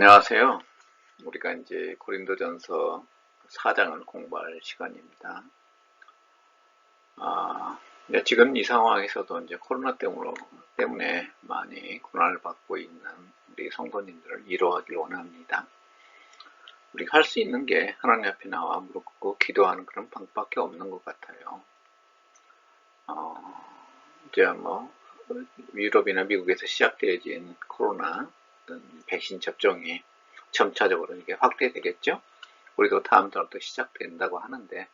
안녕하세요. 우리가 이제 고린도전서 4장을 공부할 시간입니다. 네, 지금 이 상황에서도 이제 코로나 때문에 많이 고난을 받고 있는 우리 성도님들을 위로하길 원합니다. 우리가 할 수 있는 게 하나님 앞에 나와 무릎 꿇고 기도하는 그런 방법밖에 없는 것 같아요. 이제 뭐 유럽이나 미국에서 시작되어진 코로나 백신 접종이 점차적으로 이게 확대되겠죠. 우리도 다음 달부터 시작된다고 하는데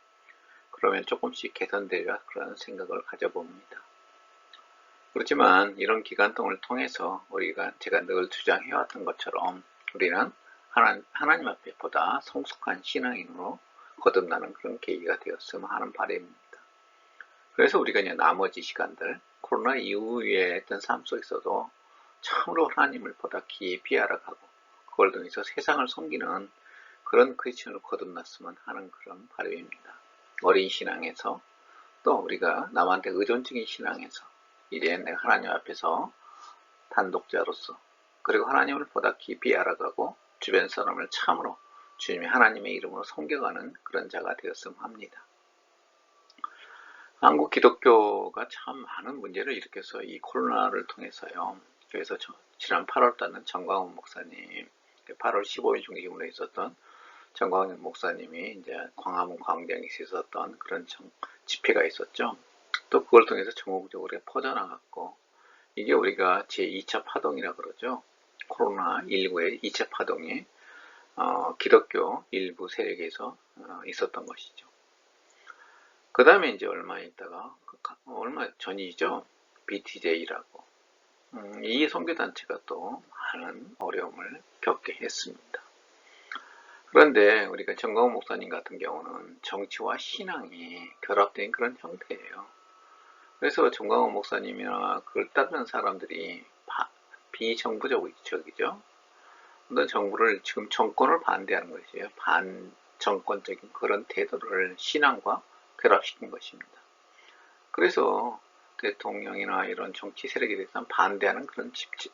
그러면 조금씩 개선되리라 그런 생각을 가져봅니다. 그렇지만 이런 기간 동안을 통해서 제가 늘 주장해왔던 것처럼 우리는 하나님 앞에 보다 성숙한 신앙인으로 거듭나는 그런 계기가 되었으면 하는 바람입니다. 그래서 우리가 이제 나머지 시간들 코로나 이후에 했던 삶 속에서도 참으로 하나님을 보다 깊이 알아가고 그걸 통해서 세상을 섬기는 그런 크리스천으로 거듭났으면 하는 그런 바람입니다. 어린 신앙에서 또 우리가 남한테 의존적인 신앙에서 이제 내가 하나님 앞에서 단독자로서 그리고 하나님을 보다 깊이 알아가고 주변 사람을 참으로 주님의 하나님의 이름으로 섬겨가는 그런 자가 되었으면 합니다. 한국 기독교가 참 많은 문제를 일으켜서 이 코로나를 통해서요. 그래서 지난 8월 달은 정광훈 목사님, 8월 15일 중심으로 있었던 정광훈 목사님이 이제 광화문 광장에서 있었던 그런 집회가 있었죠. 또 그걸 통해서 전국적으로 퍼져나갔고 이게 우리가 제2차 파동이라 그러죠. 코로나19의 2차 파동이 기독교 일부 세력에서 있었던 것이죠. 그 다음에 이제 얼마 전이죠. BTJ라고 이 선교단체가 또 많은 어려움을 겪게 했습니다. 그런데 우리가 정광훈 목사님 같은 경우는 정치와 신앙이 결합된 그런 형태예요. 그래서 정광훈 목사님이나 그걸 따르는 사람들이 비정부적이죠. 어떤 정부를 지금 정권을 반대하는 것이에요. 반정권적인 그런 태도를 신앙과 결합시킨 것입니다. 그래서 대통령이나 이런 정치 세력에 대해서 반대하는 그런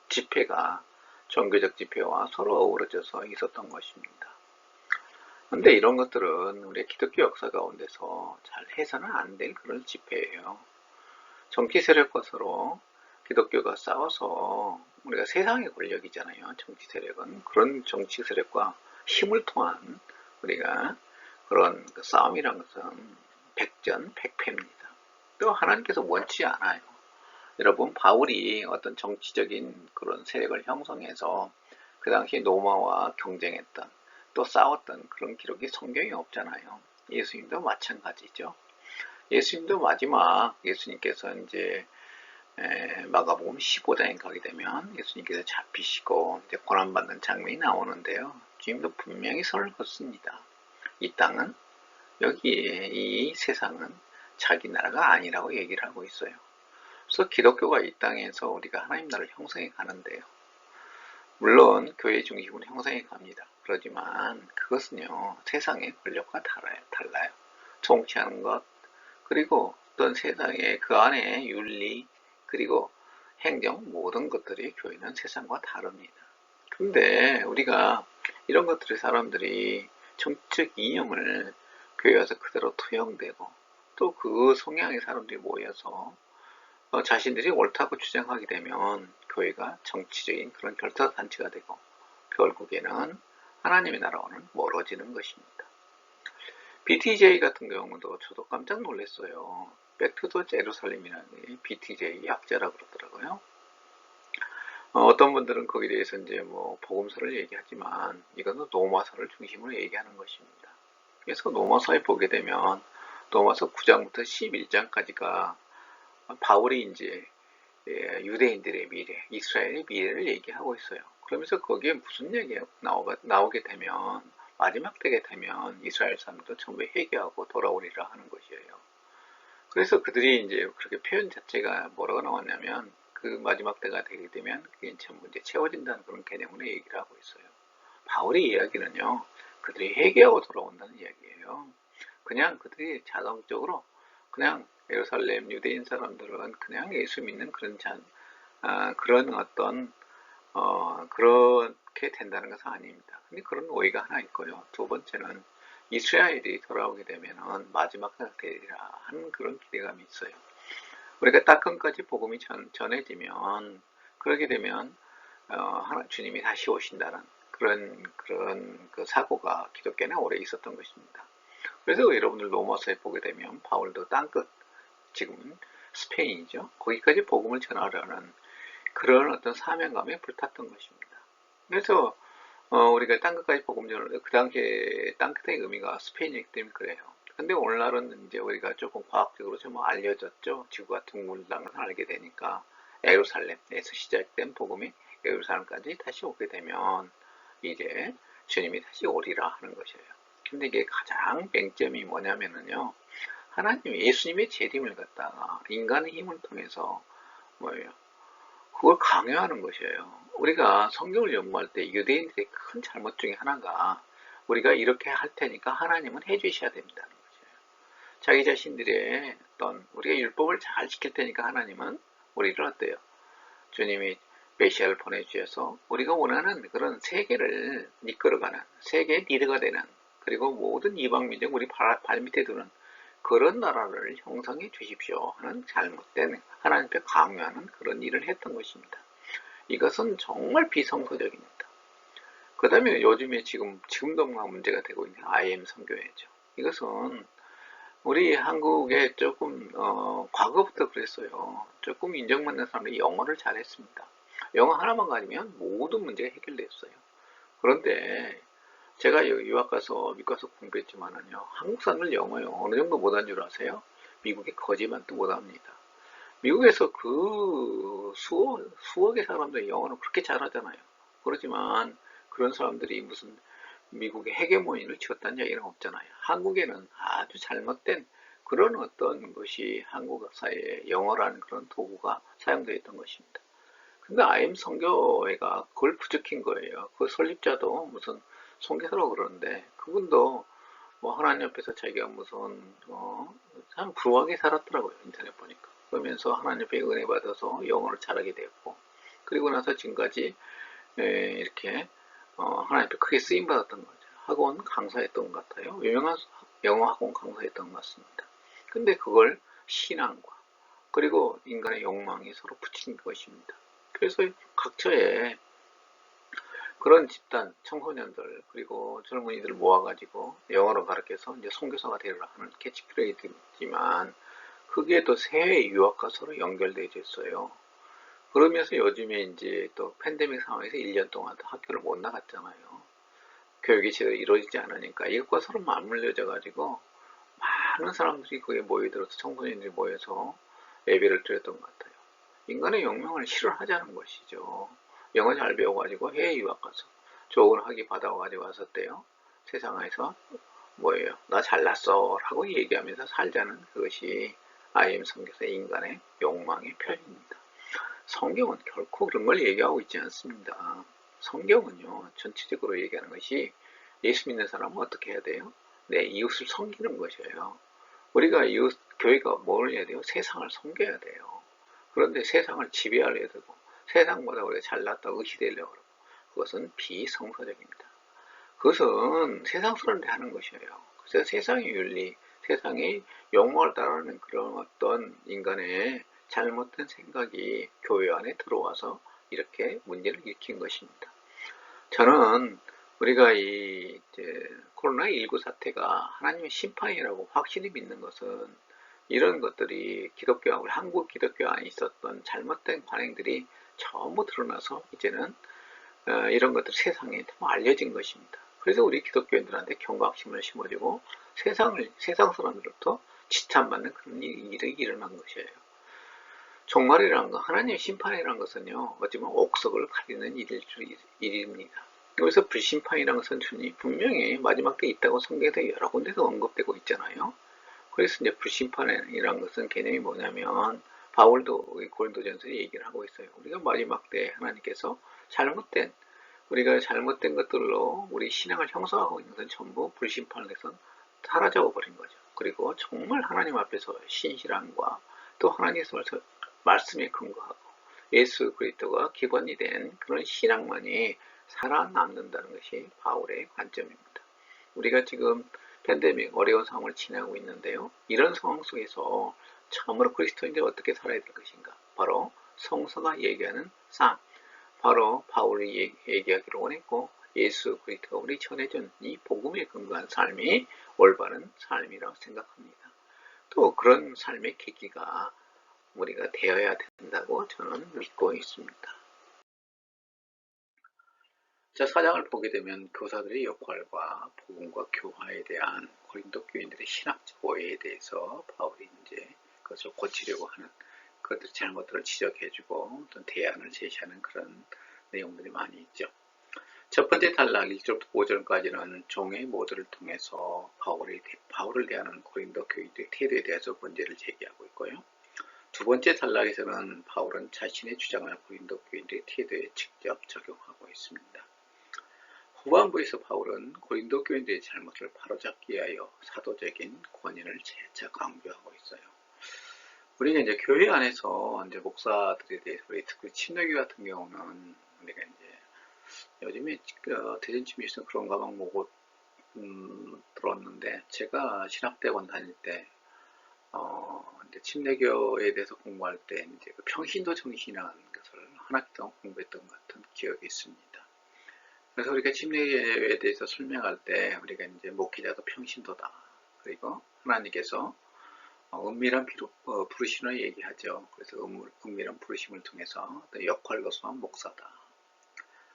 집회가 종교적 집회와 서로 어우러져서 있었던 것입니다. 그런데 이런 것들은 우리 기독교 역사 가운데서 잘 해서는 안 될 그런 집회예요. 정치 세력과 서로 기독교가 싸워서 우리가 세상의 권력이잖아요. 정치 세력은 그런 정치 세력과 힘을 통한 우리가 그런 싸움이란 것은 백전백패입니다. 또 하나님께서 원치 않아요. 여러분 바울이 어떤 정치적인 그런 세력을 형성해서 그 당시 로마와 경쟁했던 또 싸웠던 그런 기록이 성경에 없잖아요. 예수님도 마찬가지죠. 예수님도 마지막 예수님께서 이제 마가복음 15장에 가게 되면 예수님께서 잡히시고 이제 고난받는 장면이 나오는데요. 주님도 분명히 선을 긋습니다. 이 땅은 여기에 이 세상은 자기 나라가 아니라고 얘기를 하고 있어요. 그래서 기독교가 이 땅에서 우리가 하나님 나라를 형성해 가는데요. 물론 교회 중심으로 형성해 갑니다. 그렇지만 그것은요 세상의 권력과 달라요. 정치하는 것 그리고 어떤 세상의 그 안에 윤리 그리고 행정 모든 것들이 교회는 세상과 다릅니다. 근데 우리가 이런 것들이 사람들이 정치적 이념을 교회 와서 그대로 투영되고 또 그 성향의 사람들이 모여서 자신들이 옳다고 주장하게 되면 교회가 정치적인 그런 결탁단체가 되고 결국에는 하나님의 나라와는 멀어지는 것입니다. BTJ 같은 경우도 저도 깜짝 놀랐어요. 백투더 제루살렘이라는 BTJ 약자라고 그러더라고요. 어떤 분들은 거기에 대해서 이제 뭐 복음서를 얘기하지만 이것은 로마서를 중심으로 얘기하는 것입니다. 그래서 로마서에 보게 되면 로마서 9장부터 11장까지가 바울이 이제 유대인들의 미래, 이스라엘의 미래를 얘기하고 있어요. 그러면서 거기에 무슨 얘기가 나오게 되면 마지막 때게 되면 이스라엘 사람들도 전부 회개하고 돌아오리라 하는 것이에요. 그래서 그들이 이제 그렇게 표현 자체가 뭐라고 나왔냐면 그 마지막 때가 되게 되면 그게 전부 이제 채워진다는 그런 개념으로 얘기를 하고 있어요. 바울의 이야기는요, 그들이 회개하고 돌아온다는 이야기예요. 그냥 그들이 자동적으로 그냥 예루살렘 유대인 사람들은 그냥 예수 믿는 그런 어떤 그렇게 그렇게 된다는 것은 아닙니다. 근데 그런 오해가 하나 있고요. 두 번째는 이스라엘이 돌아오게 되면은 마지막 때가 되리라 하는 그런 기대감이 있어요. 우리가 따끔까지 복음이 전해지면 그러게 되면 주님이 다시 오신다는 그런 그 사고가 기독교에 오래 있었던 것입니다. 그래서 여러분들 로마서에 보게 되면 바울도 땅끝, 지금은 스페인이죠. 거기까지 복음을 전하려는 그런 어떤 사명감에 불탔던 것입니다. 그래서 우리가 땅끝까지 복음 전하는 그 당시에 땅끝의 의미가 스페인이기 때문에 그래요. 근데 오늘날은 이제 우리가 조금 과학적으로 좀 알려졌죠. 지구가 둥글다는 것을 알게 되니까 예루살렘에서 시작된 복음이 예루살렘까지 다시 오게 되면 이제 주님이 다시 오리라 하는 것이에요. 근데 이게 가장 맹점이 뭐냐면은요. 하나님 예수님의 재림을 갖다가 인간의 힘을 통해서 뭐예요? 그걸 강요하는 것이에요. 우리가 성경을 연구할 때 유대인들의 큰 잘못 중에 하나가 우리가 이렇게 할 테니까 하나님은 해주셔야 된다는 거예요. 자기 자신들의 어떤 우리가 율법을 잘 지킬 테니까 하나님은 우리를 어때요? 주님이 메시아를 보내주셔서 우리가 원하는 그런 세계를 이끌어가는 세계의 리더가 되는 그리고 모든 이방 민족 우리 발밑에 두는 그런 나라를 형성해 주십시오 하는 잘못된 하나님께 강요하는 그런 일을 했던 것입니다. 이것은 정말 비성서적입니다. 그 다음에 요즘에 지금도 문제가 되고 있는 IM 선교회죠. 이것은 우리 한국에 조금 과거부터 그랬어요. 조금 인정받는 사람들이 영어를 잘했습니다. 영어 하나만 가지면 모든 문제가 해결됐어요. 그런데 제가 여기 유학 가서 미국 가서 공부했지만은요, 한국 사람들 영어요 어느 정도 못한 줄 아세요? 미국의 거지만도 못합니다. 미국에서 그 수억의 사람들이 영어를 그렇게 잘하잖아요. 그렇지만 그런 사람들이 무슨 미국의 헤게모니를 쥐었다는 얘기는 없잖아요. 한국에는 아주 잘못된 그런 어떤 것이 한국 사회에 영어라는 그런 도구가 사용되어 있던 것입니다. 근데 IM 선교회가 그걸 부추긴 거예요. 그 설립자도 무슨 선교사라고 그러는데 그분도 뭐 하나님 앞에서 자기가 무슨 참 불우하게 살았더라고요. 인터넷 보니까. 그러면서 하나님 앞에 은혜 받아서 영어를 잘하게 되었고 그리고 나서 지금까지 이렇게 하나님 앞에 크게 쓰임 받았던 거죠. 학원 강사했던 것 같아요. 유명한 영어 학원 강사했던 것 같습니다. 근데 그걸 신앙과 그리고 인간의 욕망이 서로 붙인 것입니다. 그래서 각처에 그런 집단, 청소년들, 그리고 젊은이들 모아가지고 영어로 가르쳐서 이제 선교사가 되려고 하는 캐치프레이즈 있지만 그게 또 해외 유학과 서로 연결되어 있어요. 그러면서 요즘에 이제 또 팬데믹 상황에서 1년 동안 학교를 못 나갔잖아요. 교육이 제대로 이루어지지 않으니까 이것과 서로 맞물려져 가지고 많은 사람들이 거기에 모여들어서 청소년들이 모여서 예배를 드렸던 것 같아요. 인간의 욕망을 실현하자는 것이죠. 영어 잘 배워가지고 해외 유학 가서 좋은 학위 받아가지고 왔었대요. 세상에서 뭐예요? 나 잘났어 라고 얘기하면서 살자는 그것이 IM 선교사의 인간의 욕망의 표현입니다. 성경은 결코 그런 걸 얘기하고 있지 않습니다. 성경은요, 전체적으로 얘기하는 것이 예수 믿는 사람은 어떻게 해야 돼요? 내 이웃을 섬기는 것이에요. 우리가 이웃, 교회가 뭘 해야 돼요? 세상을 섬겨야 돼요. 그런데 세상을 지배하려 되고 세상보다 우리가 잘났다고 의시되려고 그러고 그것은 비성서적입니다. 그것은 세상 사람들이 하는 것이에요. 그래서 세상의 윤리, 세상의 욕망을 따르는 그런 어떤 인간의 잘못된 생각이 교회 안에 들어와서 이렇게 문제를 일으킨 것입니다. 저는 우리가 이 코로나19 사태가 하나님의 심판이라고 확실히 믿는 것은 이런 것들이 기독교와 우리 한국 기독교 안에 있었던 잘못된 관행들이 전부 드러나서 이제는 이런 것들이 세상에 알려진 것입니다. 그래서 우리 기독교인들한테 경각심을 심어주고 세상 사람들로부터 지탄받는 그런 일이 일어난 것이에요. 종말이라는 것, 하나님의 심판이라는 것은요, 어찌보면 옥석을 가리는 일입니다. 여기서 불심판이라는 것은 분명히 마지막 때 있다고 성경에서 여러 군데서 언급되고 있잖아요. 그래서 이제 불심판이라는 것은 개념이 뭐냐면, 바울도 고린도전서에 얘기를 하고 있어요. 우리가 마지막 때 하나님께서 우리가 잘못된 것들로 우리 신앙을 형성하고 있는 것은 전부 불심판을 해서 사라져 버린 거죠. 그리고 정말 하나님 앞에서 신실함과 또 하나님께서 말씀에 근거하고 예수 그리스도가 기본이 된 그런 신앙만이 살아남는다는 것이 바울의 관점입니다. 우리가 지금 팬데믹 어려운 상황을 지나고 있는데요. 이런 상황 속에서 참으로 그리스도인들이 어떻게 살아야 될 것인가? 바로 성서가 얘기하는 삶, 바로 바울이 얘기하기로 원했고 예수 그리스도가 우리 전해준 이 복음에 근거한 삶이 올바른 삶이라고 생각합니다. 또 그런 삶의 계기가 우리가 되어야 된다고 저는 믿고 있습니다. 자, 4장을 보게 되면 교사들의 역할과 복음과 교화에 대한 고린도 교인들의 신학적 오해에 대해서 바울이 이제 그것을 고치려고 하는 그것들 잘못들을 지적해주고 어떤 대안을 제시하는 그런 내용들이 많이 있죠. 첫 번째 단락 1절부터 5절까지는 종의 모두를 통해서 바울을 대하는 고린도 교인들의 태도에 대해서 문제를 제기하고 있고요. 두 번째 단락에서는 바울은 자신의 주장을 고린도 교인들의 태도에 직접 적용하고 있습니다. 후반부에서 바울은 고린도 교인들의 잘못을 바로잡기 위하여 사도적인 권위를 재차 강조하고 있어요. 우리가 이제 교회 안에서 이제 목사들에 대해서 특히 침례교 같은 경우는 우리가 이제 요즘에 대전침에서 그런 가방 보고 들었는데 제가 신학대원 다닐 때 이제 침례교에 대해서 공부할 때 이제 그 평신도 정신이라는 것을 한 학기 동안 공부했던 것 같은 기억이 있습니다. 그래서 우리가 침례에 대해서 설명할 때 우리가 이제 목회자도 평신도다. 그리고 하나님께서 은밀한 부르심을 얘기하죠. 그래서 은밀한 부르심을 통해서 역할로서만 목사다.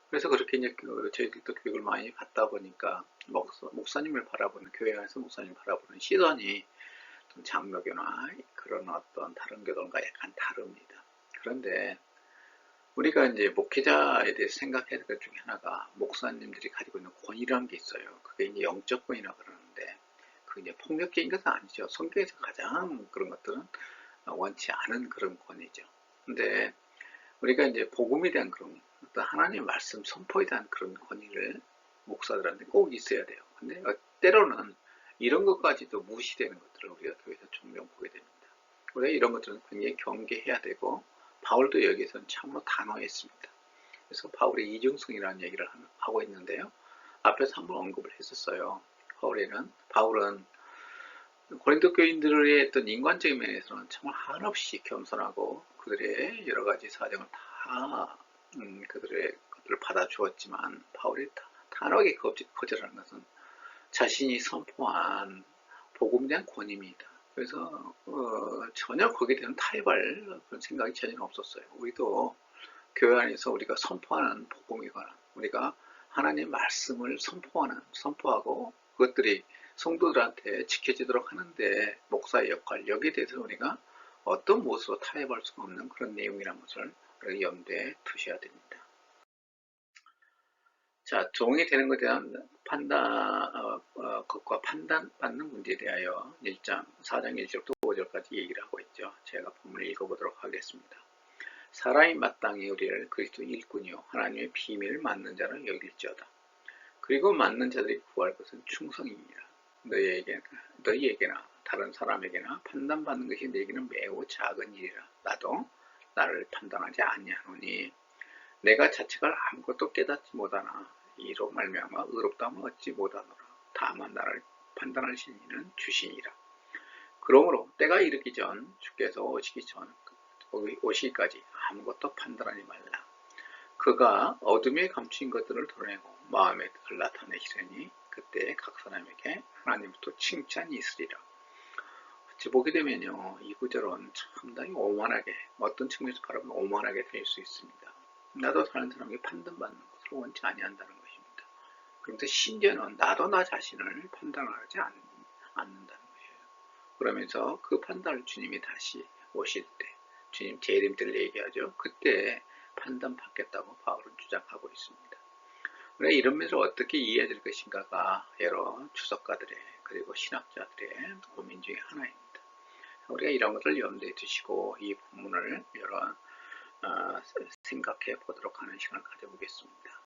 그래서 그렇게 이제 저희들도 교육을 많이 받다 보니까 목사님을 바라보는 교회 안에서 목사님을 바라보는 시선이 장로교나 그런 어떤 다른 교들과 약간 다릅니다. 그런데 우리가 이제 목회자에 대해서 생각해야 될 것 중에 하나가 목사님들이 가지고 있는 권위라는 게 있어요. 그게 이제 영적 권위라고 그러는데 그게 이제 폭력적인 것은 아니죠. 성경에서 가장 그런 것들은 원치 않은 그런 권위죠. 근데 우리가 이제 복음에 대한 그런 어떤 하나님의 말씀 선포에 대한 그런 권위를 목사들한테 꼭 있어야 돼요. 근데 때로는 이런 것까지도 무시되는 것들을 우리가 교회에서 종종 보게 됩니다. 우리가 이런 것들은 굉장히 경계해야 되고 바울도 여기에서는 참으로 단호했습니다. 그래서 바울의 이중성이라는 얘기를 하고 있는데요. 앞에서 한번 언급을 했었어요. 바울은 고린도 교인들의 어떤 인간적인 면에서는 정말 한없이 겸손하고 그들의 여러 가지 사정을 다 그들의 것들을 받아주었지만 바울이 단호하게 거절하는 것은 자신이 선포한 복음에 대한 권위입니다. 그래서 전혀 거기에 대한 타협할 그런 생각이 전혀 없었어요. 우리도 교회 안에서 우리가 선포하는 복음이거나 우리가 하나님의 말씀을 선포하고 그것들이 성도들한테 지켜지도록 하는데 목사의 역할 여기에 대해서 우리가 어떤 모습으로 타협할 수가 없는 그런 내용이라는 것을 우리가 염두에 두셔야 됩니다. 자, 종이 되는 것에 대한 것과 판단받는 문제에 대하여 4장 1절부터 5절까지 얘기를 하고 있죠. 제가 본문을 읽어보도록 하겠습니다. 사람이 마땅히 우리를 그리스도 일꾼이요 하나님의 비밀을 맡는 자로 여길지어다. 그리고 맡는 자들이 구할 것은 충성이니라. 너희에게나 다른 사람에게나 판단받는 것이 내게는 매우 작은 일이라. 나도 나를 판단하지 아니하노니 내가 자책할 아무것도 깨닫지 못하나 이로 말미암아 의롭다함을 얻지 못하노라. 다만 나를 판단하시는 이는 주시니라. 그러므로 때가 이르기 전 주께서 오시기까지 아무것도 판단하지 말라. 그가 어둠에 감추인 것들을 드러내고 마음의 뜻을 나타내시려니 그때 각 사람에게 하나님부터 칭찬이 있으리라. 어찌 보게 되면요, 이 구절은 상당히 오만하게, 어떤 측면에서 바라보면 오만하게 될 수 있습니다. 나도 다른 사람에게 판단받는 것을 원치 아니한다는 것입니다. 그런데 심지어는 나도 나 자신을 판단하지 않는다는 것이에요. 그러면서 그 판단을 주님이 다시 오실 때, 주님 재림 때를 얘기하죠. 그때 판단받겠다고 바울은 주장하고 있습니다. 그래 이런 면에서 어떻게 이해해야 될 것인가가 여러 주석가들의 그리고 신학자들의 고민 중에 하나입니다. 우리가 이런 것을 염두에 두시고 이 본문을 여러 생각해 보도록 하는 시간을 가져보겠습니다.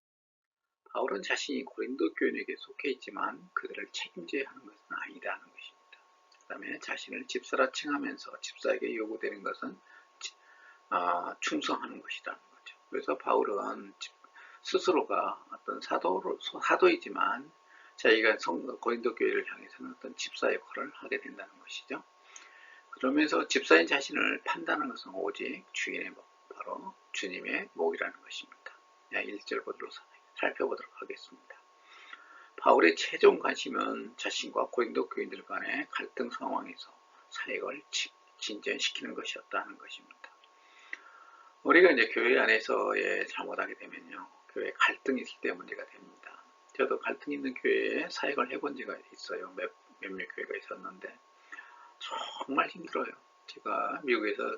바울은 자신이 고린도 교인에게 속해 있지만 그들을 책임져야 하는 것은 아니다는 것입니다. 그 다음에 자신을 집사라 칭하면서 집사에게 요구되는 것은 충성하는 것이라는 거죠. 그래서 바울은 스스로가 어떤 사도이지만 자기가 고린도 교회를 향해서는 어떤 집사 역할을 하게 된다는 것이죠. 그러면서 집사인 자신을 판단하는 것은 오직 주인의 목, 바로 주님의 목이라는 것입니다. 1절부터 살펴보도록 하겠습니다. 바울의 최종 관심은 자신과 고린도 교인들 간의 갈등 상황에서 사역을 진전시키는 것이었다는 것입니다. 우리가 이제 교회 안에서의 잘못하게 되면요, 교회 갈등이 있을 때 문제가 됩니다. 저도 갈등 있는 교회에 사역을 해본 지가 있어요. 몇몇 교회가 있었는데 정말 힘들어요. 제가 미국에서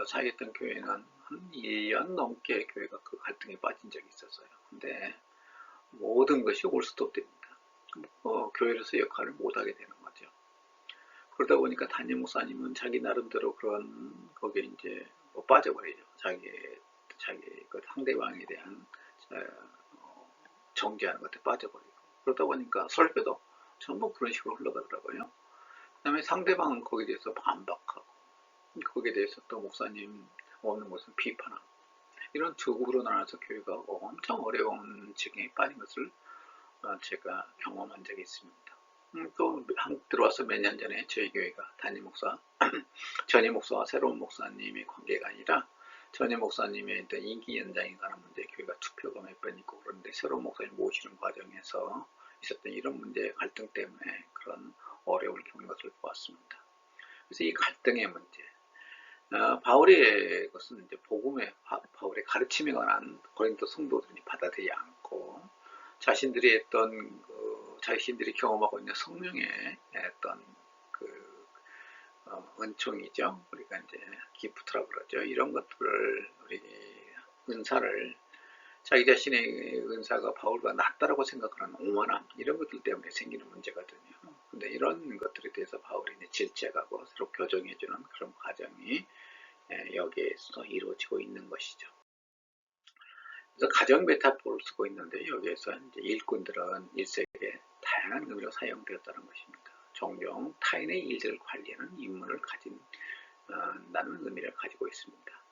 사역했던 교회는 한 1년 넘게 교회가 그 갈등에 빠진 적이 있었어요. 근데 모든 것이 올스톱됩니다. 교회로서 역할을 못하게 되는 거죠. 그러다 보니까 담임 목사님은 자기 나름대로 그런 거기에 이제 빠져버리죠. 자기 그 상대방에 대한 정죄하는 것에 빠져버리고, 그러다 보니까 설교도 전부 그런 식으로 흘러가더라고요. 그 다음에 상대방은 거기에 대해서 반박하고, 거기에 대해서 또 목사님 없는 것은 비판하고, 이런 두 그룹으로 나눠서 교회가 엄청 어려운 지경에 빠진 것을 제가 경험한 적이 있습니다. 또 한국 들어와서 몇 년 전에 저희 교회가 담임 목사, 전임 목사와 새로운 목사님의 관계가 아니라 전임 목사님의 인기 연장에 관한 문제, 교회가 투표가 몇 번 있고 그런데 새로운 목사님 모시는 과정에서 있었던 이런 문제 갈등 때문에 그런 어려움을 겪는 것을 보았습니다. 그래서 이 갈등의 문제, 바울의 것은 이제 바울의 가르침에 관한 고린도 성도들이 받아들이지 않고 자신들이 했던 자신들이 경험하고 있는 성령의 어떤 은총이죠. 우리가 이제 기프트라고 그러죠. 이런 것들을 우리 은사를 자기 자신의 은사가 바울과 낫다라고 생각하는 오만함, 이런 것들 때문에 생기는 문제거든요. 근데 이런 것들에 대해서 바울이 이제 질책하고 서로 교정해주는 그런 과정이 여기에서 이루어지고 있는 것이죠. 그래서 가정 메타포를 쓰고 있는데 여기에서 이제 일꾼들은 1세기에 다양한 의미로 사용되었다는 것입니다. 종종 타인의 일들을 관리하는 임무를 가진 나는 의미를 가지고 있습니다.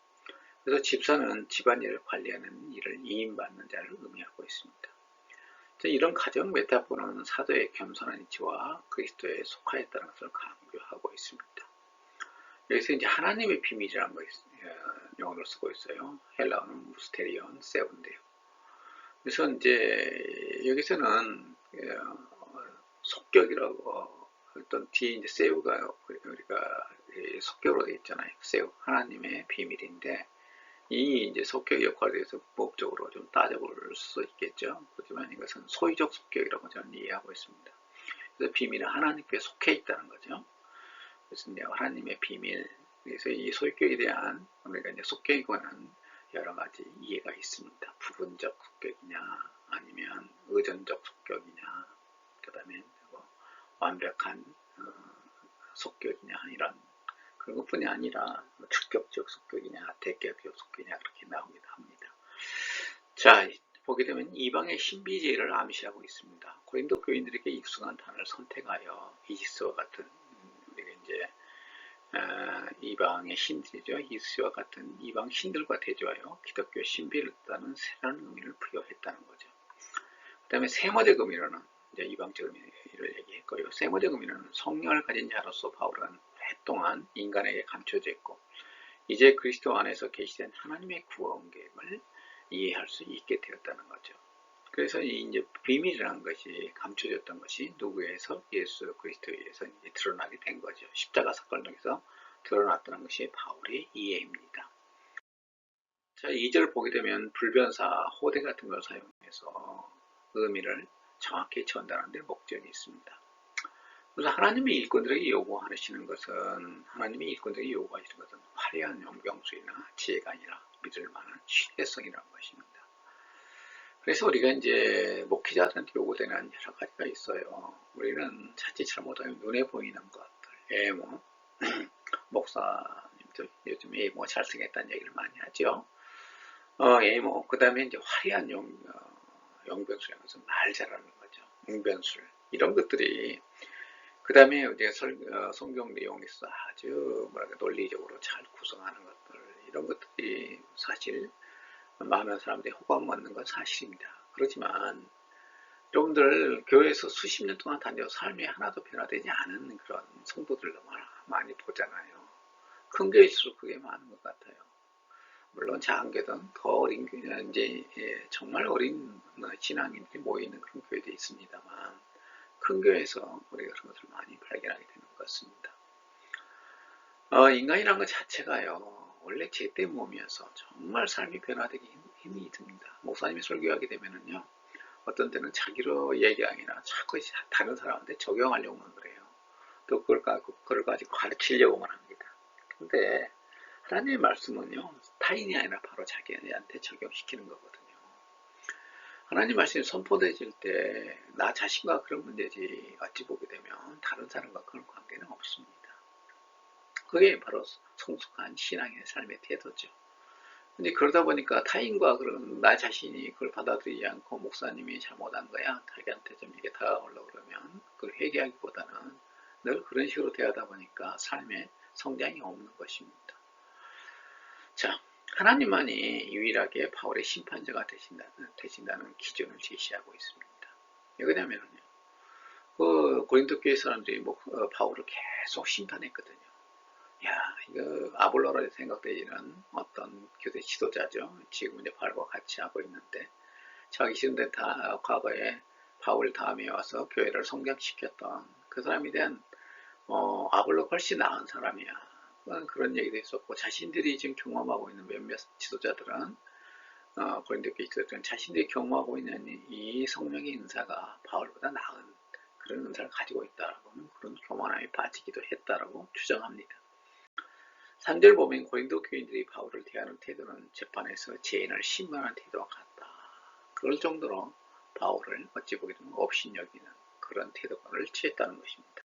그래서 집사는 집안일을 관리하는 일을 이임받는 자를 의미하고 있습니다. 이런 가정 메타포는 사도의 겸손한 이치와 그리스도에 속하였다는 것을 강조하고 있습니다. 여기서 이제 하나님의 비밀이라는 거 영어로 쓰고 있어요. 헬라어는 무스테리온 세운데요. 그래서 이제 여기서는 속격이라고 어떤 뒤에 이제 세우가 우리가 속격으로 되어 있잖아요. 세우 하나님의 비밀인데 이 이제 속격 역할에 대해서 법적으로 좀 따져볼 수 있겠죠. 그렇지만 이것은 소위적 속격이라고 저는 이해하고 있습니다. 그래서 비밀은 하나님께 속해 있다는 거죠. 그래서 이제 하나님의 비밀, 그래서 이 속격에 대한 우리가 이제 속격에 관한 여러 가지 이해가 있습니다. 부분적 속격이냐, 아니면 의존적 속격이냐, 그다음에 완벽한 속격이냐, 이런 그런 것뿐이 아니라 축격적 속격이냐, 대격적 속격이냐 그렇게 나오기도 합니다. 자, 보게 되면 이방의 신비주의를 암시하고 있습니다. 고린도 교인들에게 익숙한 단어를 선택하여 이지스와 같은 우리가 이제 이방의 신들이죠. 이스와 같은 이방 신들과 대조하여 기독교 신비를 뜻하는 새로운 의미를 부여했다는 거죠. 그 다음에 세모적 의미로는 이제 이방적 의미를 얘기했고요. 세모적 의미로는 성령을 가진 자로서 바울은 오랫동안 인간에게 감춰져 있고 이제 그리스도 안에서 계시된 하나님의 구원 계획을 이해할 수 있게 되었다는 거죠. 그래서 이제 비밀이라는 것이 감춰졌던 것이 누구에서? 예수 그리스도에서 이제 드러나게 된 거죠. 십자가 사건을 통해서 드러났다는 것이 바울의 이해입니다. 자, 2절 보게 되면 불변사, 호대 같은 걸 사용해서 의미를 정확히 전달하는 데 목적이 있습니다. 그래서 하나님의 일꾼들에게 요구하시는 것은 화려한 용병술이나 지혜가 아니라 믿을 만한 신뢰성이라는 것입니다. 그래서 우리가 이제 목회자들한테 요구되는 여러 가지가 있어요. 우리는 자칫 잘못하면 눈에 보이는 것들, 애모, 목사님들 요즘 애모 잘생겼다는 얘기를 많이 하죠. 애모, 그 다음에 이제 화려한 용병술이라는 것은 말 잘하는 거죠. 웅변술 이런 것들이 그 다음에 이제 성경 내용에서 아주 논리적으로 잘 구성하는 것들, 이런 것들이 사실 많은 사람들이 호감을 얻는 건 사실입니다. 그렇지만 여러분들 교회에서 수십 년 동안 다녀도 삶이 하나도 변화되지 않은 그런 성도들도 많이 보잖아요. 큰 교회일수록 그게 많은 것 같아요. 물론 작은 교회든 더 어린 교회, 이제 정말 어린 신앙인들이 모이는 그런 교회도 있습니다만 큰 교회에서 우리가 그런 것을 많이 발견하게 되는 것 같습니다. 인간이란 것 자체가요, 원래 제때 몸이어서 정말 삶이 변화되기 힘이 듭니다. 목사님이 설교하게 되면은요, 어떤 때는 자기로 얘기하기나 자꾸 다른 사람한테 적용하려고만 그래요. 또 그걸 가지고 가르치려고만 합니다. 근데 하나님의 말씀은요, 타인이 아니라 바로 자기한테 적용시키는 거거든요. 하나님 말씀이 선포되질 때 나 자신과 그런 문제지 어찌 보게 되면 다른 사람과 그런 관계는 없습니다. 그게 바로 성숙한 신앙의 삶의 태도죠. 근데 그러다 보니까 타인과 그런 나 자신이 그걸 받아들이지 않고 목사님이 잘못한 거야, 자기한테 좀 이게 다가오려고 그러면 그걸 회개하기보다는 늘 그런 식으로 대하다 보니까 삶에 성장이 없는 것입니다. 자, 하나님만이 유일하게 바울의 심판자가 되신다는 기준을 제시하고 있습니다. 왜냐면요, 그 고린도 교회 사람들이 바울을 계속 심판했거든요. 야, 이거 아볼로라 생각되지는 어떤 교대 지도자죠. 지금 이제 바울과 같이 하고 있는데 자기 시대 과거에 바울 다음에 와서 교회를 성장시켰던 그 사람에 대한 아볼로가 훨씬 나은 사람이야. 그런 얘기도 있었고 자신들이 지금 경험하고 있는 몇몇 지도자들은 고린도 교회 지도자들은 자신들이 경험하고 있는 이 성령의 은사가 바울보다 나은 그런 은사를 가지고 있다라고 그런 교만함이 빠지기도 했다라고 주장합니다. 3절 보면 고린도 교인들이 바울을 대하는 태도는 재판에서 죄인을 심판하는 태도와 같다. 그럴 정도로 바울을 어찌 보기에는 업신여기는 그런 태도를 취했다는 것입니다.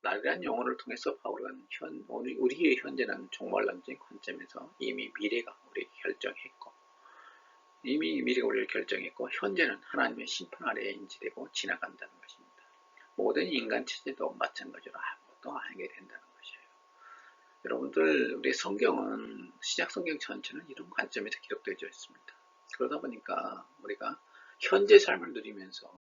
나라는 용어를 통해서 바울은 우리의 현재는 종말론적인 관점에서 이미 미래가 우리에게 결정했고 이미 미래가 우리를 결정했고 현재는 하나님의 심판 아래에 인지되고 지나간다는 것입니다. 모든 인간 체제도 마찬가지로 아무것도 아니게 된다는 것이에요. 여러분들 우리 성경은 신약 성경 전체는 이런 관점에서 기록되어 있습니다. 그러다 보니까 우리가 현재 삶을 누리면서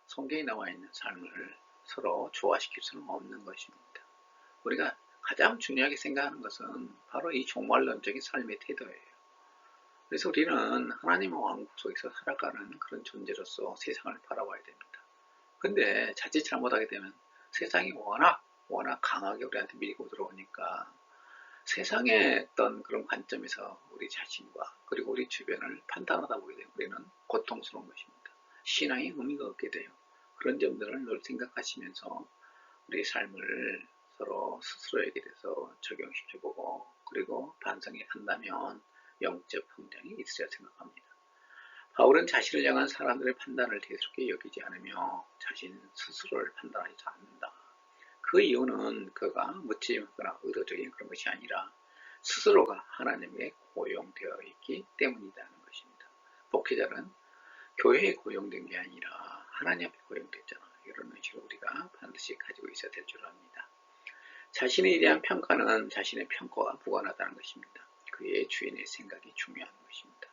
성경에 나와 있는 삶을 서로 조화시킬 수는 없는 것입니다. 우리가 가장 중요하게 생각하는 것은 바로 이 종말론적인 삶의 태도예요. 그래서 우리는 하나님의 왕국 속에서 살아가는 그런 존재로서 세상을 바라봐야 됩니다. 근데 자칫 잘못하게 되면 세상이 워낙 강하게 우리한테 밀고 들어오니까 세상의 어떤 그런 관점에서 우리 자신과 그리고 우리 주변을 판단하다 보게 되면 우리는 고통스러운 것입니다. 신앙에 의미가 없게 돼요. 그런 점들을 늘 생각하시면서 우리 삶을 서로 스스로에게 대해서 적용시켜보고 그리고 반성해 간다면 영적 성장이 있으리라 생각합니다. 바울은 자신을 향한 사람들의 판단을 대수롭게 여기지 않으며 자신 스스로를 판단하지 않는다. 그 이유는 그가 무책임하거나 의도적인 그런 것이 아니라 스스로가 하나님께 고용되어 있기 때문이라는 것입니다. 목회자는 교회에 고용된 게 아니라 하나님 앞에 고용됐잖아. 이런 의식을 우리가 반드시 가지고 있어야 될 줄 압니다. 자신에 대한 평가는 자신의 평가와 무관하다는 것입니다. 그의 주인의 생각이 중요한 것입니다.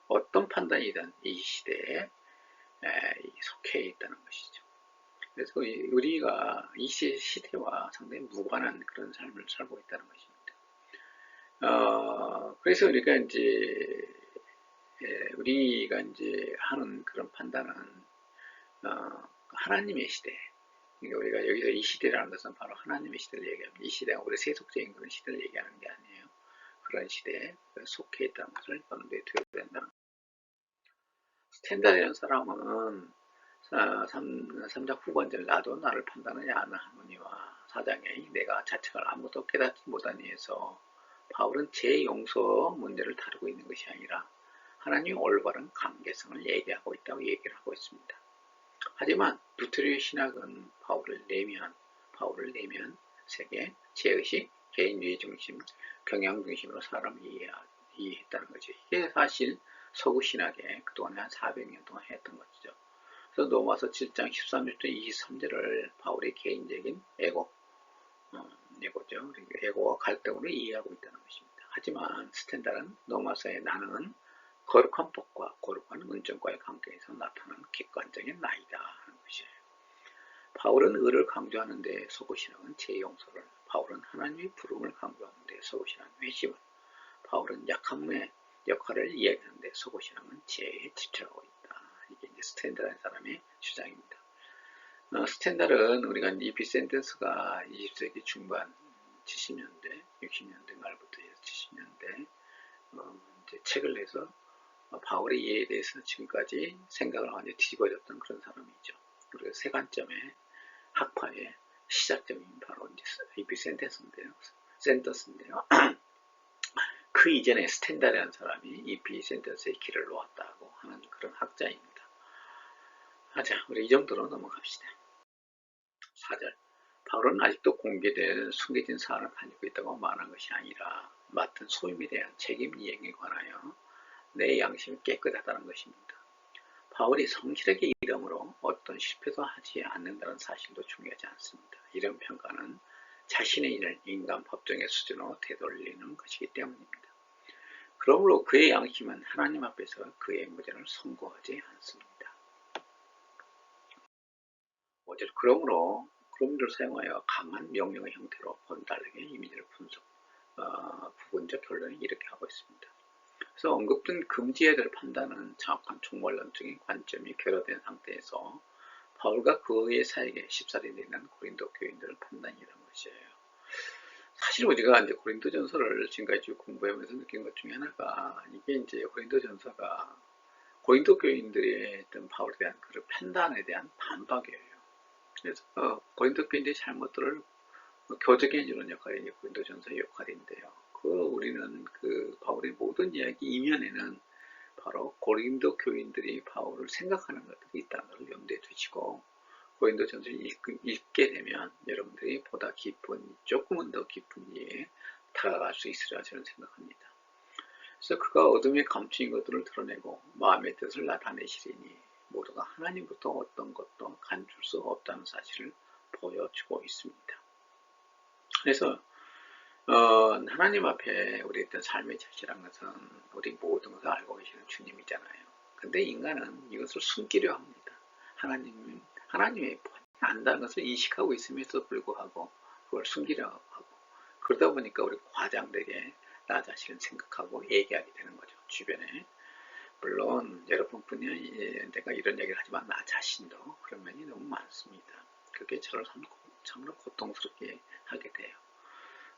어떤 판단이든 이 시대에 속해 있다는 것이죠. 그래서 우리가 이 시대와 상당히 무관한 그런 삶을 살고 있다는 것입니다. 그래서 우리가 이제 하는 그런 판단은 하나님의 시대. 그러니까 우리가 여기서 이 시대라는 것은 바로 하나님의 시대를 얘기합니다. 이 시대가 우리 세속적인 그런 시대를 얘기하는 게 아니에요. 그런 시대에 속해 있다는 것을 염두에 두어야 된다는. 스탠다드라는 사람은 3장 후반절 나도 나를 판단하지 않은 할머니와 4장에 내가 자책을 아무것도 깨닫지 못하니 해서 바울은 제 용서 문제를 다루고 있는 것이 아니라 하나님의 올바른 관계성을 얘기하고 있다고 얘기를 하고 있습니다. 하지만 루터류의 신학은 바울을 내면 세계, 제의식, 개인주의 중심, 경향 중심으로 사람을 이해했다는 거죠. 이게 사실 서구 신학에 그동안에 한 400년 동안 했던 것이죠. 그래서 로마서 7장 13절부터 23절을 바울의 개인적인 에고죠. 에고와 갈등으로 이해하고 있다는 것입니다. 하지만 스탠다는 로마서의 나는 거룩한 법과 거룩한 은정과의 관계에서 나타나는 객관적인 나이다 하는 것이에요. 바울은 의를 강조하는데 서구신앙은 죄용서를, 바울은 하나님의 부름을 강조하는데 서구신앙은 회심을, 바울은 약함의 역할을 이야기하는데 서구신앙은 죄에 집착하고 있다. 이게 이제 스탠달이라는 사람의 주장입니다. 스탠달은 우리가 이피 센텐스가 20세기 중반 70년대, 60년대 말부터 70년대 이제 책을 내서 바울의 이해에 대해서 지금까지 생각을 완전히 뒤집어졌던 그런 사람이죠. 그리고 세 관점의 학파의 시작점이 바로 이제 이피 센터스인데요. 그 이전에 스탠달이라는 사람이 이피 센터스의 길을 놓았다고 하는 그런 학자입니다. 자, 우리 이 정도로 넘어갑시다. 4절. 바울은 아직도 공개된 숨겨진 사안을 가지고 있다고 말한 것이 아니라 맡은 소임에 대한 책임 이행에 관하여 내 양심이 깨끗하다는 것입니다. 바울이 성실하게 일함으로 어떤 실패도 하지 않는다는 사실도 중요하지 않습니다. 이런 평가는 자신의 일을 인간 법정의 수준으로 되돌리는 것이기 때문입니다. 그러므로 그의 양심은 하나님 앞에서 그의 무죄를 선고하지 않습니다. 5절. 그러므로 그럼을 사용하여 강한 명령의 형태로 번달하게 이미지를 부분적 결론을 이렇게 하고 있습니다. 그래서 언급된 금지해야 될 판단은 정확한 종말론적인 관점이 결여된 상태에서 바울과 그의 사역에 쉽사리 내는 고린도 교인들의 판단이라는 것이에요. 사실 우리가 이제 고린도전서를 지금까지 공부하면서 느낀 것 중에 하나가 이게 이제 고린도전서가 고린도 교인들의 어떤 바울에 대한 그 판단에 대한 반박이에요. 그래서 고린도 교인들의 잘못들을 교정해주는 역할이 고린도전서의 역할인데요. 우리는 그 바울의 모든 이야기 이면에는 바로 고린도 교인들이 바울을 생각하는 것들이 있다는 것을 염두에 두시고 고린도전서를 읽게 되면 여러분들이 보다 깊은, 조금은 더 깊은 이해에 다가갈 수 있으리라 저는 생각합니다. 그래서 그가 어둠에 감추인 것들을 드러내고 마음의 뜻을 나타내시리니 모두가 하나님부터 어떤 것도 간줄 수 없다는 사실을 보여주고 있습니다. 그래서 하나님 앞에 우리 어떤 삶의 자질한 것은 우리 모든 것을 알고 계시는 주님이잖아요. 근데 인간은 이것을 숨기려 합니다. 하나님의 안다는 것을 인식하고 있음에도 불구하고 그걸 숨기려 하고, 그러다 보니까 우리 과장되게 나 자신을 생각하고 얘기하게 되는 거죠. 주변에. 물론 여러분뿐이 내가 이런 얘기를 하지만 나 자신도 그런 면이 너무 많습니다. 그게 저를 참으로 고통스럽게 하게 돼요.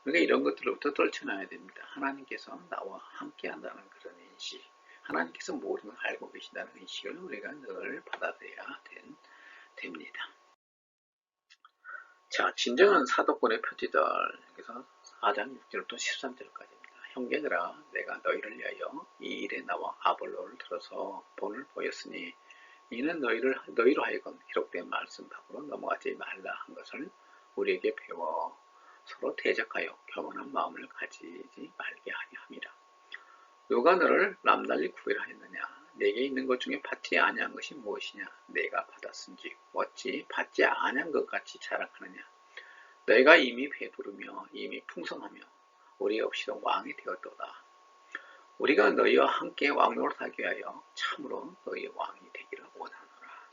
그러니까 이런 것들로부터 떨쳐나야 됩니다. 하나님께서 나와 함께 한다는 그런 인식, 하나님께서 모든 걸 알고 계신다는 인식을 우리가 늘 받아들여야 됩니다. 자, 진정한 사도권의 표지들, 여기서 4장 6절부터 13절까지입니다. 형제들아, 내가 너희를 위하여 이 일에 나와 아볼로를 들어서 본을 보였으니 이는 너희로 하여금 기록된 말씀 밖으로 넘어가지 말라 한 것을 우리에게 배워 서로 대적하여 겸손한 마음을 가지지 말게 하려 함이라. 누가 너를 남달리 구별하였느냐? 내게 있는 것 중에 받지 아니한 것이 무엇이냐? 내가 받았은지 어찌 받지 아니한 것 같이 자랑하느냐? 너희가 이미 배부르며 이미 풍성하며 우리 없이도 왕이 되었도다. 우리가 너희와 함께 왕노릇하기 위하여 참으로 너희의 왕이 되기를 원하노라.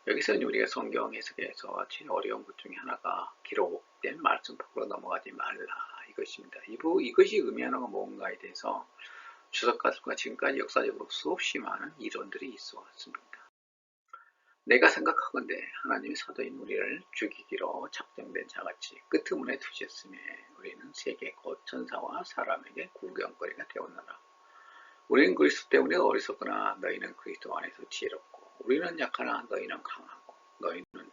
여기서는 우리가 성경 해석에서 제일 어려운 것 중에 하나가 기록된 말씀 밖으로 넘어가지 말라 이것입니다. 이것이 의미하는 건 뭔가에 대해서 주석가들과 지금까지 역사적으로 수없이 많은 이론들이 있어 왔습니다. 내가 생각하건대 하나님의 사도인 우리를 죽이기로 작정된 자같이 끄트문에 두셨음에 우리는 세계 곧 천사와 사람에게 구경거리가 되었노라. 우리는 그리스도 때문에 어리석거나 너희는 그리스도 안에서 지혜롭고 우리는 약하나 너희는 강하고 너희는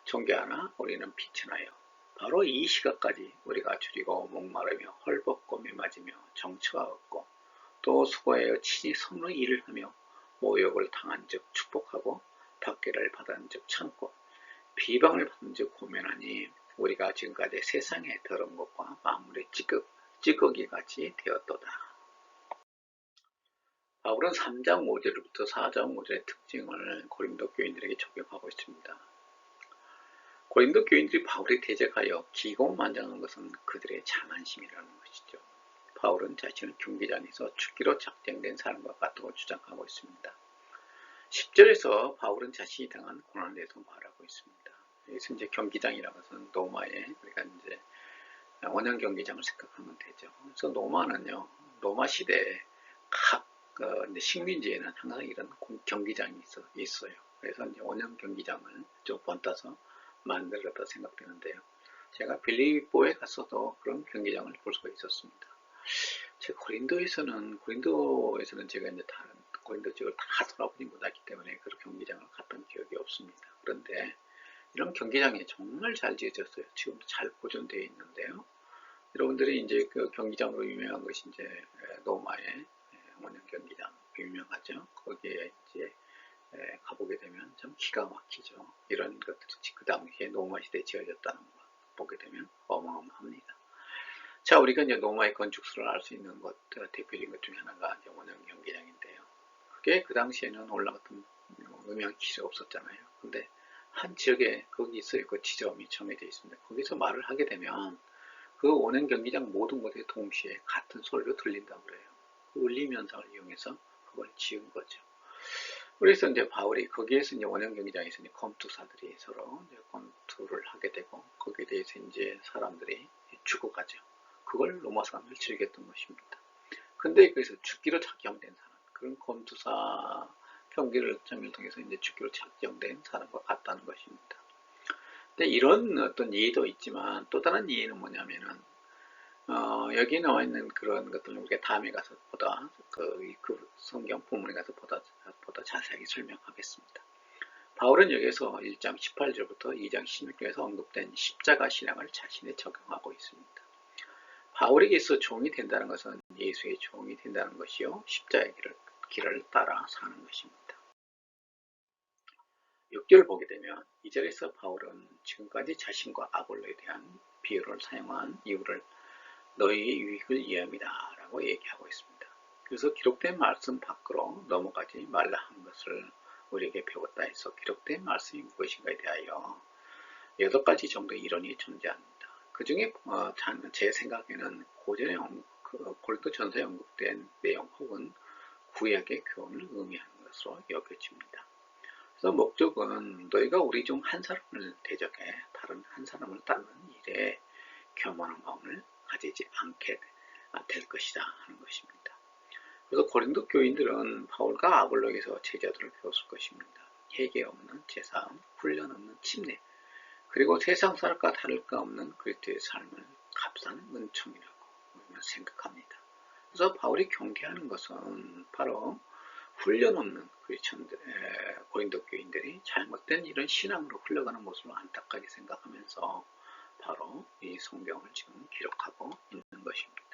존귀하나 우리는 비천하여 바로 이 시각까지 우리가 줄이고 목마르며 헐벗고 메맞으며 정처가 없고 또 수고하여 친히 성로 일을 하며 모욕을 당한 즉 축복하고 박해를 받은 즉 참고 비방을 받은 즉 고면하니 우리가 지금까지 세상의 더러운 것과 만물의 찌꺼기같이 되었도다. 바울은 3장 5절부터 4장 5절의 특징을 고린도 교인들에게 적용하고 있습니다. 고린도 교인들이 바울에 대적하여 기고만장한 것은 그들의 자만심이라는 것이죠. 바울은 자신은 경기장에서 죽기로 작정된 사람과 같다고 주장하고 있습니다. 10절에서 바울은 자신이 당한 고난에 대해서 말하고 있습니다. 여기서 이제 경기장이라고 해서 로마의, 그러니까 이제 원형 경기장을 생각하면 되죠. 그래서 로마는요, 로마 시대에 각 식민지에는 항상 이런 경기장이 있어요. 그래서 이제 원형 경기장을 좀 번따서 만들었다 생각되는데요. 제가 빌립보에 갔어도 그런 경기장을 볼 수가 있었습니다. 제가 고린도에서는 제가 이제 다른 고린도 지역을 다 돌아보지 못했기 때문에 그런 경기장을 갔던 기억이 없습니다. 그런데 이런 경기장이 정말 잘 지어졌어요. 지금도 잘 보존되어 있는데요. 여러분들이 이제 그 경기장으로 유명한 것이 이제 로마의 원형 경기장 유명하죠. 거기에 이제 가보게 되면 좀 기가 막히죠. 이런 것들이 그 당시에 로마 시대에 지어졌다는 거 보게 되면 어마어마합니다. 자, 우리가 이제 로마의 건축술을 알 수 있는 것, 대표적인 것 중에 하나가 이제 원형 경기장인데요. 그게 그 당시에는 올라갔던 음향 기술이 없었잖아요. 근데 한 지역에 거기 있어요. 그 지점이 정해져 있습니다. 거기서 말을 하게 되면 그 원형 경기장 모든 곳에 동시에 같은 소리로 들린다고 그래요. 그 울림 현상을 이용해서 그걸 지은 거죠. 그래서 이제 바울이 거기에서 이제 원형 경기장에서 이제 검투사들이 서로 이제 검투를 하게 되고 거기에 대해서 이제 사람들이 죽어가죠. 그걸 로마 사람들이 즐겼던 것입니다. 근데 그래서 죽기로 작정된 사람, 그런 검투사 경기를 통해서 이제 죽기로 작정된 사람과 같다는 것입니다. 근데 이런 어떤 이해도 있지만 또 다른 이해는 뭐냐면은 여기 나와 있는 그런 것들은 우리가 다음에 가서 그 성경 본문에 가서 보다 자세하게 설명하겠습니다. 바울은 여기서 1장 18절부터 2장 16절에서 언급된 십자가 신앙을 자신에 적용하고 있습니다. 바울에게서 종이 된다는 것은 예수의 종이 된다는 것이요, 십자가의 길을 따라 사는 것입니다. 6절 보게 되면 2절에서 바울은 지금까지 자신과 아볼로에 대한 비유를 사용한 이유를 너희의 유익을 위함이다 라고 얘기하고 있습니다. 그래서 기록된 말씀 밖으로 넘어가지 말라 한 것을 우리에게 배웠다 해서 기록된 말씀이 무엇인가에 대하여 8가지 정도의 이론이 존재합니다. 그 중에 제 생각에는 고전에 고린도전서에 언급된 내용 혹은 구약의 교훈을 의미하는 것으로 여겨집니다. 그래서 목적은 너희가 우리 중 한 사람을 대적해 다른 한 사람을 닦는 일에 교만한 마음을 가지지 않게 될 것이다 하는 것입니다. 그래서 고린도 교인들은 바울과 아볼로에게서 제자들을 배웠을 것입니다. 회개 없는 제사함, 훈련 없는 침례, 그리고 세상 사람과 다를 것 없는 그리스도의 삶을 값싼 은총이라고 우리는 생각합니다. 그래서 바울이 경계하는 것은 바로 훈련 없는 고린도 교인들이 잘못된 이런 신앙으로 흘러가는 모습을 안타깝게 생각하면서 바로 이 성경을 지금 기록하고 있는 것입니다.